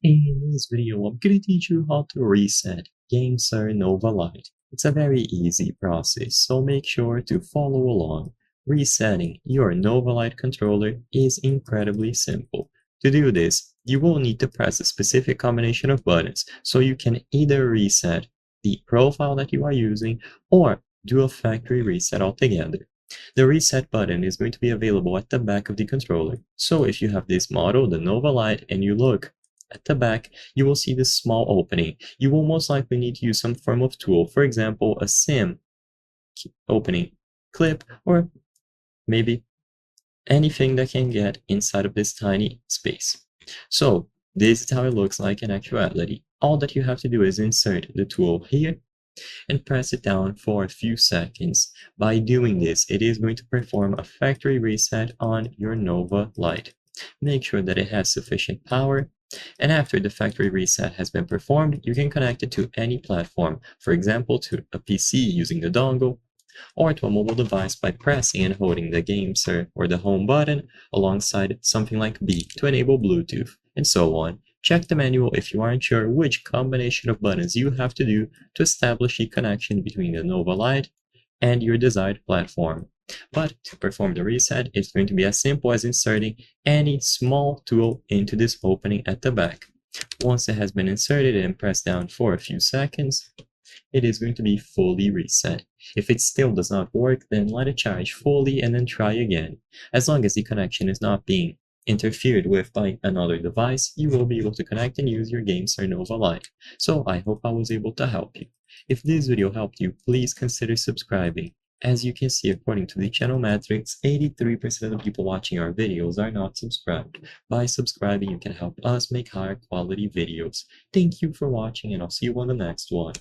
In this video, I'm going to teach you how to reset GameSir Nova Lite. It's a very easy process, so make sure to follow along. Resetting your Nova Lite controller is incredibly simple. To do this, you will need to press a specific combination of buttons, so you can either reset the profile that you are using or do a factory reset altogether. The reset button is going to be available at the back of the controller. So if you have this model, the Nova Lite, and you look at the back, you will see this small opening. You will most likely need to use some form of tool, for example, a SIM opening clip, or maybe anything that can get inside of this tiny space. So this is how it looks like in actuality. All that you have to do is insert the tool here and press it down for a few seconds. By doing this, it is going to perform a factory reset on your Nova Lite. Make sure that it has sufficient power, and after the factory reset has been performed, you can connect it to any platform, for example to a PC using the dongle, or to a mobile device by pressing and holding the GameSir or the home button alongside something like B to enable Bluetooth, and so on. Check the manual if you aren't sure which combination of buttons you have to do to establish the connection between the Nova Lite and your desired platform. But to perform the reset, it's going to be as simple as inserting any small tool into this opening at the back. Once it has been inserted and pressed down for a few seconds, it is going to be fully reset. If it still does not work, then let it charge fully and then try again. As long as the connection is not being interfered with by another device, you will be able to connect and use your GameSir Nova Lite. So I hope I was able to help you. If this video helped you, please consider subscribing. As you can see, according to the channel metrics, 83% of the people watching our videos are not subscribed. By subscribing, you can help us make higher quality videos. Thank you for watching, and I'll see you on the next one.